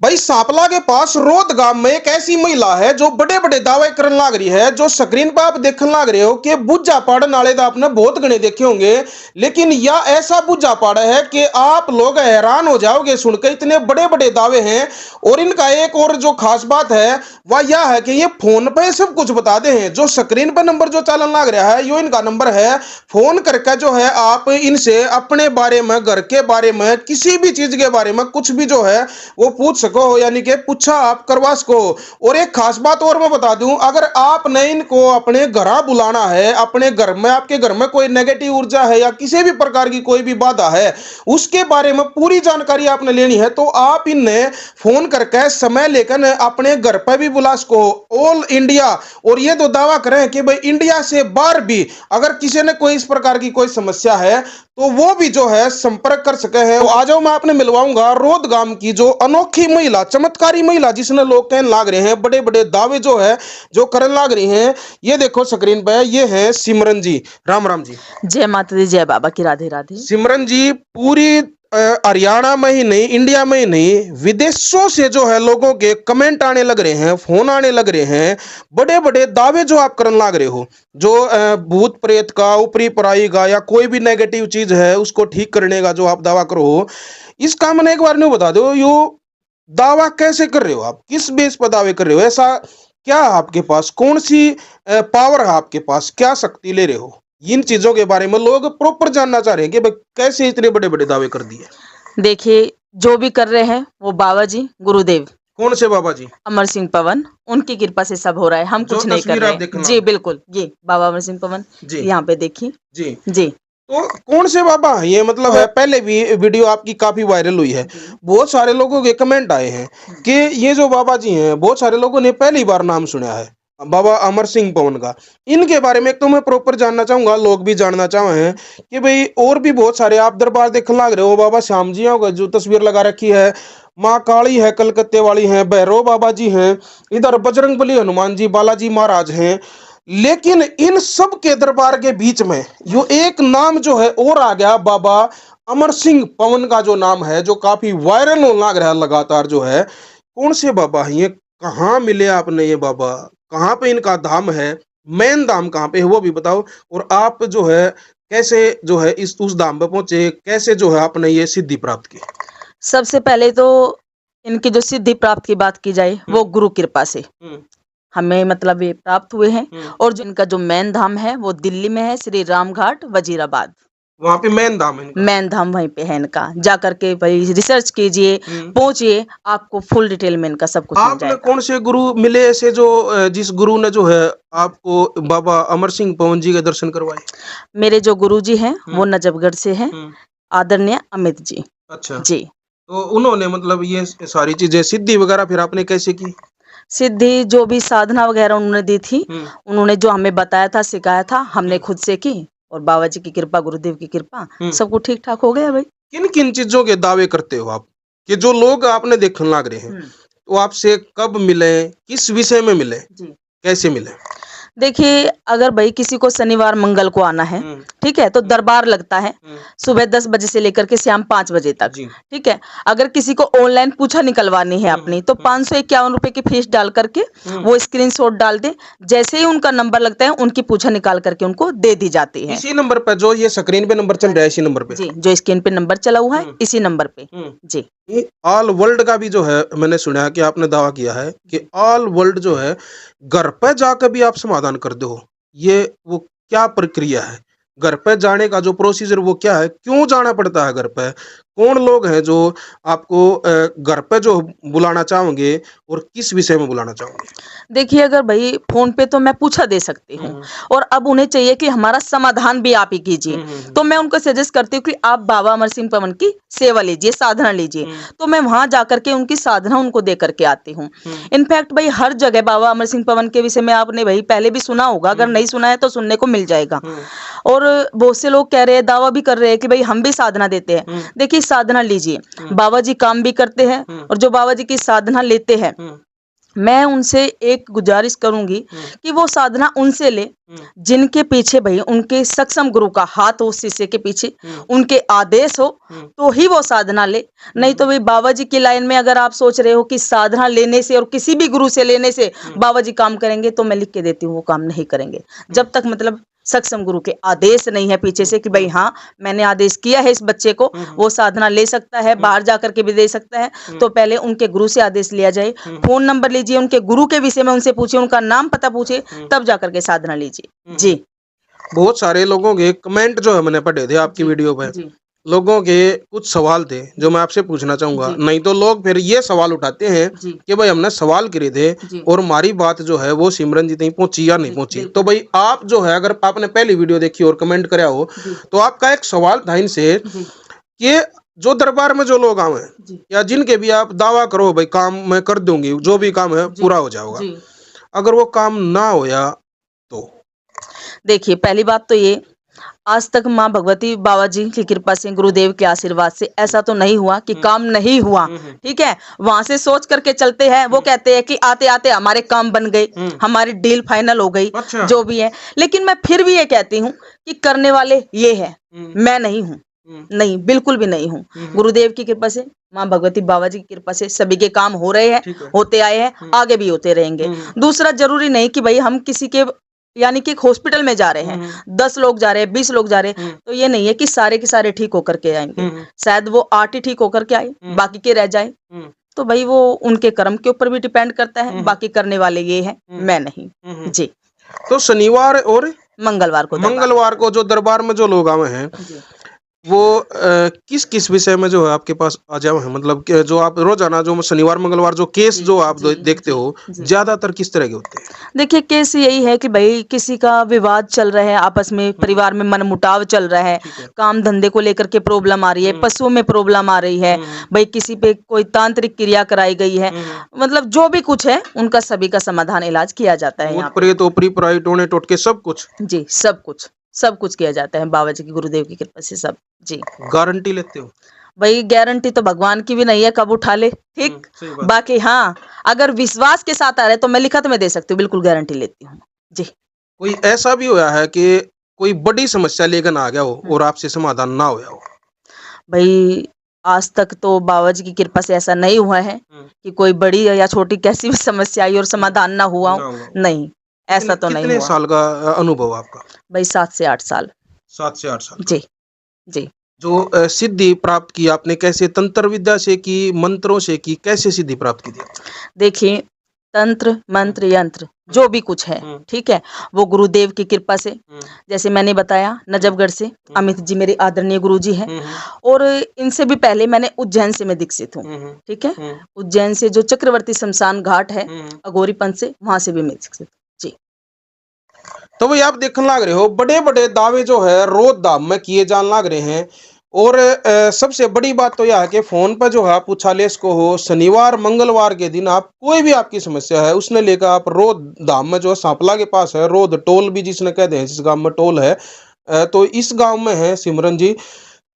भाई सांपला के पास रोहत गांव में एक ऐसी महिला है जो बड़े बड़े दावे करने लग रही है। जो स्क्रीन पर आप देखने लग रहे हो कि बुझा पाड़ नाले तो आपने बहुत गणे देखे होंगे, लेकिन यह ऐसा बुझा पाड़ है कि आप लोग हैरान हो जाओगे सुनकर। इतने बड़े बड़े दावे हैं। और इनका एक और जो खास बात है वह यह है कि ये फोन पे सब कुछ बताते हैं। जो स्क्रीन पर नंबर जो चलन लग रहा है यो इनका नंबर है। फोन करके जो है आप इनसे अपने बारे में, घर के बारे में, किसी भी चीज के बारे में कुछ भी जो है वो पूछ सको, यानी कि पूछा आप करवा सको। और एक खास बात और मैं बता दूं, अगर आपने इनको अपने घर बुलाना है, अपने घर में, आपके घर में कोई नेगेटिव ऊर्जा है या किसी भी प्रकार की कोई भी बाधा है, उसके बारे में पूरी जानकारी आपने लेनी है, तो आप इन्हें फोन करके समय लेकर अपने घर पर भी बुला सको। ऑल इंडिया, और ये तो दावा करें कि भाई इंडिया से बाहर भी अगर किसी ने कोई इस प्रकार की कोई समस्या है तो वो भी जो है संपर्क कर सके हैं। तो आ जाओ, मैं आपने मिलवाऊंगा रोहत गांव की जो अनोखी महिला, चमत्कारी महिला, जिसने लोग कहने लाग रहे हैं, बड़े बड़े दावे जो है जो करने लाग रही हैं। ये देखो स्क्रीन पे, ये है सिमरन जी। राम राम जी। जय माता दी, जय बाबा की, राधे राधे। सिमरन जी, पूरी हरियाणा में ही नहीं, इंडिया में ही नहीं, विदेशों से जो है लोगों के कमेंट आने लग रहे हैं, फोन आने लग रहे हैं। बड़े बड़े दावे जो आप करने लग रहे हो, जो भूत प्रेत का, ऊपरी पराई का, या कोई भी नेगेटिव चीज है उसको ठीक करने का जो आप दावा करो, इसका मैंने एक बार नहीं बता दो, यो दावा कैसे कर रहे हो आप, किस बेस पर दावे कर रहे हो? ऐसा क्या है आपके पास, कौन सी पावर है आपके पास, क्या शक्ति ले रहे हो? इन चीजों के बारे में लोग प्रॉपर जानना चाह रहे हैं कि भाई कैसे इतने बड़े बड़े दावे कर दिए। देखिए, जो भी कर रहे हैं वो बाबा जी, गुरुदेव। कौन से बाबा जी? अमर सिंह पवन, उनकी कृपा से सब हो रहा है, हम जो कुछ नहीं कर तस्वीर रहे आप देखना। जी बिल्कुल, ये बाबा अमर सिंह पवन जी यहाँ पे देखिए जी जी। तो कौन से बाबा हैं ये? मतलब है, पहले भी वीडियो आपकी काफी वायरल हुई है, बहुत सारे लोगों के कमेंट आए हैं कि ये जो बाबा जी हैं, बहुत सारे लोगों ने पहली बार नाम सुना है बाबा अमर सिंह पवन का। इनके बारे में एक तो मैं प्रॉपर जानना चाहूंगा, लोग भी जानना चाहे हैं कि भाई और भी बहुत सारे आप दरबार देखने लग रहे हो। बाबा श्याम जी का जो तस्वीर लगा रखी है, माँ काली है कलकत्ते वाली है, भैरव बाबा जी हैं, इधर बजरंगबली हनुमान जी, बालाजी महाराज हैं। लेकिन इन सब के दरबार के बीच में यो एक नाम जो है और आ गया, बाबा अमर सिंह पवन का जो नाम है, जो काफी वायरल होने लग रहा है लगातार जो है। कौन से बाबा हैं ये? कहाँ मिले आपने ये बाबा? कहाँ पे इनका धाम है? मेन धाम कहाँ पे है वो भी बताओ। और आप जो है कैसे जो है इस उस धाम पे पहुंचे, कैसे जो है आपने ये सिद्धि प्राप्त की? सबसे पहले तो इनकी जो सिद्धि प्राप्त की बात की जाए वो गुरु कृपा से हमें मतलब ये प्राप्त हुए हैं। और जो इनका जो मेन धाम है वो दिल्ली में है, श्री राम घाट वजीराबाद। वहां पे मेन धाम है इनका? मेन धाम वहीं पे है इनका। जा करके भाई रिसर्च कीजिए, पहुंचिए, आपको फुल डिटेल में इनका सब कुछ मिल आपने जाएगा। कौन से गुरु मिले ऐसे जो जिस गुरु ने जो है आपको बाबा अमर सिंह पवन जी के दर्शन करवाए? मेरे जो गुरु जी हैं वो नजफगढ़ से हैं, आदरणीय अमित जी। अच्छा जी। तो उन्होंने मतलब ये सारी चीजें सिद्धि वगैरह फिर आपने कैसे की? सिद्धि जो भी साधना वगैरह उन्होंने दी थी, उन्होंने जो हमें बताया था, सिखाया था, हमने खुद से की। और बाबा जी की कृपा, गुरुदेव की कृपा, सब कुछ ठीक ठाक हो गया भाई। किन किन चीजों के दावे करते हो आप कि जो लोग आपने देखने लग रहे हैं, तो आपसे कब मिले, किस विषय में मिले, कैसे मिले? देखिए, अगर भाई किसी को शनिवार मंगल को आना है, ठीक है, तो दरबार लगता है सुबह 10 बजे से लेकर के शाम 5 बजे तक, ठीक है। अगर किसी को ऑनलाइन पूछा निकलवानी है अपनी, तो 551 रुपए की फीस डाल करके वो स्क्रीनशॉट डाल दे, जैसे ही उनका नंबर लगता है उनकी पूछा निकाल करके उनको दे दी जाती है। इसी नंबर पर जो ये स्क्रीन पे नंबर चल रहा है, इसी नंबर पे? जी, जो स्क्रीन पे नंबर चला हुआ है इसी नंबर पे। जी। ऑल वर्ल्ड का भी जो है मैंने सुना है कि आपने दावा किया है कि ऑल वर्ल्ड जो है घर पे जाकर भी आप समाधान कर दो। ये वो क्या प्रक्रिया है? घर पे जाने का जो प्रोसीजर वो क्या है? क्यों जाना पड़ता है घर पे? कौन लोग हैं जो आपको घर पे जो बुलाना चाहोगे और किस विषय में बुलाना चाहोगे? देखिए, अगर भाई फोन पे तो मैं पूछा दे सकती हूँ, और अब उन्हें चाहिए कि हमारा समाधान भी आप ही कीजिए, तो मैं उनको सजेस्ट करती हूँ कि आप बाबा अमर सिंह पवन की सेवा लीजिए, साधना लीजिए। तो मैं वहां जाकर के उनकी साधना उनको दे करके आती हूँ। इनफैक्ट भाई हर जगह बाबा अमर सिंह पवन के विषय में आपने भाई पहले भी सुना होगा, अगर नहीं सुना है तो सुनने को मिल जाएगा। और बहुत से लोग कह रहे हैं, दावा भी कर रहे हैं कि भाई हम भी साधना देते हैं। देखिए, साधना लीजिए, बाबा जी काम भी करते हैं, और जो बाबा जी की साधना लेते हैं मैं उनसे एक गुजारिश करूंगी कि वो साधना उनसे ले जिनके पीछे भाई उनके सक्षम गुरु का हाथ हो, शिष्य के पीछे उनके आदेश हो तो ही वो साधना ले। नहीं तो भाई बाबा जी की लाइन में अगर आप सोच रहे हो कि साधना लेने से और किसी भी गुरु से लेने से बाबा जी काम करेंगे, तो मैं लिख के देती हूँ वो काम नहीं करेंगे जब तक मतलब सक्षम गुरु के आदेश नहीं है पीछे से कि भाई हाँ मैंने आदेश किया है इस बच्चे को, वो साधना ले सकता है, बाहर जाकर के भी दे सकता है। तो पहले उनके गुरु से आदेश लिया जाए, फोन नंबर लीजिए, उनके गुरु के विषय में उनसे पूछिए, उनका नाम पता पूछिए, तब जाकर के साधना लीजिए। जी। बहुत सारे लोगों के कमेंट जो है मैंने पढ़े थे आपकी वीडियो पे, लोगों के कुछ सवाल थे जो मैं आपसे पूछना चाहूंगा। नहीं तो लोग फिर ये सवाल उठाते हैं कि भाई हमने सवाल करे थे और हमारी बात जो है वो सिमरन जी तक पहुंची या नहीं पहुंची। तो भाई आप जो है अगर आपने पहली वीडियो देखी और कमेंट कराया हो तो आपका एक सवाल था इनसे कि जो दरबार में जो लोग आए या जिनके भी आप दावा करो भाई काम मैं कर दूंगी, जो भी काम है पूरा हो जाएगा, अगर वो काम ना होया तो? देखिए पहली बात तो ये, आज तक माँ भगवती बाबा जी की कृपा से, गुरुदेव के आशीर्वाद से ऐसा तो नहीं हुआ कि काम नहीं हुआ। ठीक है, वहां से सोच करके चलते हैं, वो कहते हैं कि आते आते हमारे काम बन गए, हमारी डील फाइनल हो गई। अच्छा। जो भी है, लेकिन मैं फिर भी ये कहती हूँ कि करने वाले ये है, मैं नहीं हूँ। नहीं, बिल्कुल भी नहीं हूँ। गुरुदेव की कृपा से, माँ भगवती बाबा जी की कृपा से सभी के काम हो रहे हैं, होते आए हैं, आगे भी होते रहेंगे। दूसरा, जरूरी नहीं कि भाई हम किसी के यानी कि एक हॉस्पिटल में जा रहे हैं, 10 लोग जा रहे हैं, 20 लोग जा रहे हैं, तो ये नहीं है कि सारे के सारे ठीक होकर के आएंगे। शायद वो 8 ही ठीक होकर के आए, बाकी के रह जाए। तो भाई वो उनके कर्म के ऊपर भी डिपेंड करता है, बाकी करने वाले ये है, मैं नहीं। जी। तो शनिवार और मंगलवार को जो दरबार में जो लोग आए हैं वो किस किस विषय में जो है आपके पास आ जाओ है, मतलब कि जो आप रोजाना जो शनिवार मंगलवार जो केस जो आप देखते हो ज्यादातर किस तरह के होते हैं? देखिए केस यही है कि भाई किसी का विवाद चल रहा है, आपस में परिवार में मनमुटाव चल रहा है, काम धंधे को लेकर के प्रॉब्लम आ रही है, पशुओं में प्रॉब्लम आ रही है, भाई किसी पे कोई तांत्रिक क्रिया कराई गई है, मतलब जो भी कुछ है उनका सभी का समाधान इलाज किया जाता है। प्रेत ओपरी पराई टोने टोटके सब कुछ? जी, सब कुछ किया जाता है बाबा जी की, गुरुदेव की कृपा से सब। जी। गारंटी लेते हो? भाई गारंटी तो भगवान की भी नहीं है, कब उठा ले। ठीक। बाकी हाँ, अगर विश्वास के साथ आ रहे तो मैं लिखत में दे सकती हूँ, बिल्कुल गारंटी लेती हूँ। जी। कोई ऐसा भी हुआ है कि कोई बड़ी समस्या लेकर आ गया हो और आपसे समाधान ना हुआ हो? भाई आज तक तो बाबा जी की कृपा से ऐसा नहीं हुआ है कि कोई बड़ी या छोटी कैसी भी समस्या आई और समाधान ना हुआ हो। नहीं, ऐसा तो नहीं हुआ। कितने साल का अनुभव आपका? भाई 7 से 8 साल। 7 से 8 साल। जी जी। जो सिद्धि प्राप्त की आपने, कैसे तंत्र विद्या से की, मंत्रों से की, कैसे सिद्धि प्राप्त की थी? देखिए तंत्र मंत्र यंत्र जो भी कुछ है, ठीक है, वो गुरुदेव की कृपा से, जैसे मैंने बताया नजफगढ़ से अमित जी मेरे आदरणीय गुरु जी हैं, और इनसे भी पहले मैंने उज्जैन से मैं दीक्षित हूँ। ठीक है, उज्जैन से जो चक्रवर्ती शमशान घाट है अघोरी पंथ से, वहां से भी मैं दीक्षित। जी। तो भाई आप देखने लग रहे हो बड़े बड़े दावे जो है रोज दाम में किए जाने लग रहे हैं, और सबसे बड़ी बात तो यह है कि फोन पर जो है आप उछालेस को हो, शनिवार मंगलवार के दिन आप कोई भी आपकी समस्या है उसने लेकर आप रोद धाम में जो सांपला के पास है, रोद टोल भी जिसने कहते हैं, जिस गांव में टोल है, तो इस गांव में है सिमरन जी,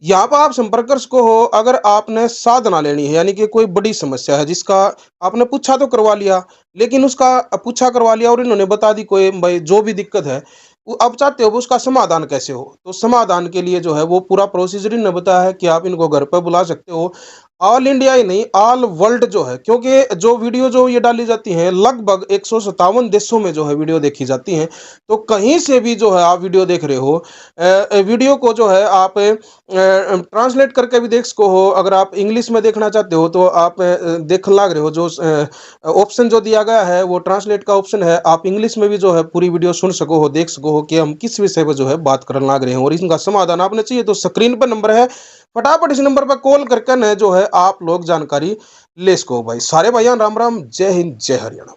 यहाँ पर आप संपर्क कर सको हो। अगर आपने साधना लेनी है, यानी कि कोई बड़ी समस्या है जिसका आपने पूछा तो करवा लिया, लेकिन उसका पूछा करवा लिया और इन्होंने बता दी कोई भाई जो भी दिक्कत है, अब चाहते हो उसका समाधान कैसे हो, तो समाधान के लिए जो है वो पूरा प्रोसीजर इन्होंने बताया है कि आप इनको घर पर बुला सकते हो। ऑल इंडिया ही नहीं, ऑल वर्ल्ड जो है, क्योंकि जो वीडियो जो ये डाली जाती है लगभग 157 देशों में जो है वीडियो देखी जाती हैं, तो कहीं से भी जो है आप वीडियो देख रहे हो, वीडियो को जो है आप ट्रांसलेट करके भी देख सको हो। अगर आप इंग्लिश में देखना चाहते हो तो आप देख लग रहे हो, जो ऑप्शन जो दिया गया है वो ट्रांसलेट का ऑप्शन है, आप इंग्लिश में भी जो है पूरी वीडियो सुन सको हो, देख सको हो कि हम किस विषय पर जो है बात करने लग रहे हैं, और इनका समाधान आपने चाहिए तो स्क्रीन पर नंबर है, फटाफट इस नंबर पर कॉल करके न जो है आप लोग जानकारी ले सको। भाई सारे भाइयों राम राम, जय हिंद जय हरियाणा।